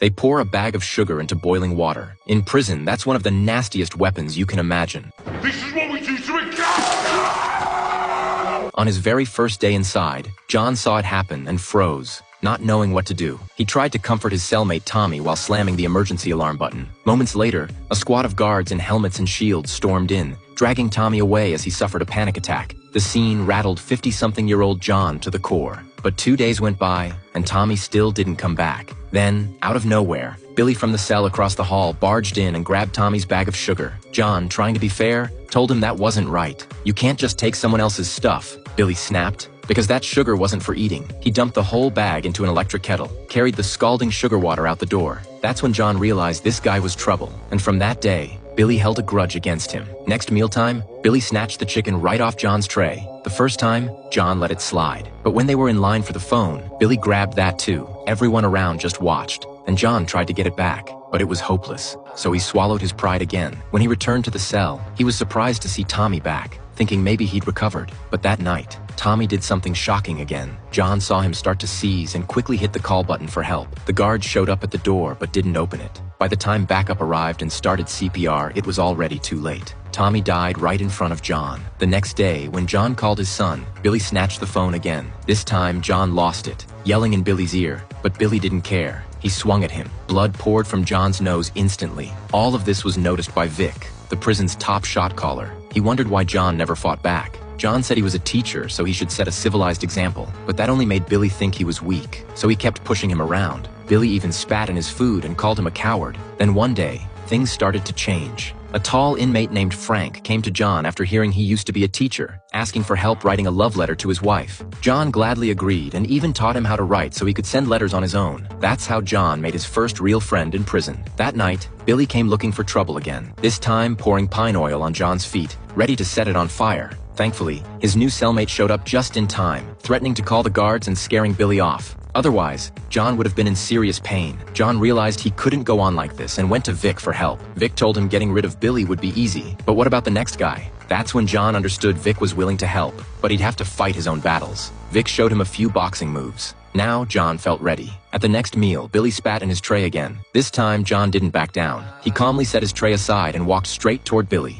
They pour a bag of sugar into boiling water. In prison, that's one of the nastiest weapons you can imagine. This is what we do to a On his very first day inside, John saw it happen and froze, not knowing what to do. He tried to comfort his cellmate Tommy while slamming the emergency alarm button. Moments later, a squad of guards in helmets and shields stormed in, dragging Tommy away as he suffered a panic attack. The scene rattled 50-something-year-old John to the core. But 2 days went by, and Tommy still didn't come back. Then, out of nowhere, Billy from the cell across the hall barged in and grabbed Tommy's bag of sugar. John, trying to be fair, told him that wasn't right. You can't just take someone else's stuff, Billy snapped. Because that sugar wasn't for eating. He dumped the whole bag into an electric kettle, carried the scalding sugar water out the door. That's when John realized this guy was trouble. And from that day, Billy held a grudge against him. Next mealtime, Billy snatched the chicken right off John's tray. The first time, John let it slide. But when they were in line for the phone, Billy grabbed that too. Everyone around just watched, and John tried to get it back. But it was hopeless, so he swallowed his pride again. When he returned to the cell, he was surprised to see Tommy back, thinking maybe he'd recovered. But that night, Tommy did something shocking again. John saw him start to seize and quickly hit the call button for help. The guard showed up at the door but didn't open it. By the time backup arrived and started CPR, it was already too late. Tommy died right in front of John. The next day, when John called his son, Billy snatched the phone again. This time, John lost it, yelling in Billy's ear, but Billy didn't care. He swung at him. Blood poured from John's nose instantly. All of this was noticed by Vic, the prison's top shot caller. He wondered why John never fought back. John said he was a teacher, so he should set a civilized example. But that only made Billy think he was weak, so he kept pushing him around. Billy even spat in his food and called him a coward. Then one day, things started to change. A tall inmate named Frank came to John after hearing he used to be a teacher, asking for help writing a love letter to his wife. John gladly agreed and even taught him how to write so he could send letters on his own. That's how John made his first real friend in prison. That night, Billy came looking for trouble again, this time pouring pine oil on John's feet, ready to set it on fire. Thankfully, his new cellmate showed up just in time, threatening to call the guards and scaring Billy off. Otherwise, John would have been in serious pain. John realized he couldn't go on like this and went to Vic for help. Vic told him getting rid of Billy would be easy. But what about the next guy? That's when John understood Vic was willing to help, but he'd have to fight his own battles. Vic showed him a few boxing moves. Now, John felt ready. At the next meal, Billy spat in his tray again. This time, John didn't back down. He calmly set his tray aside and walked straight toward Billy.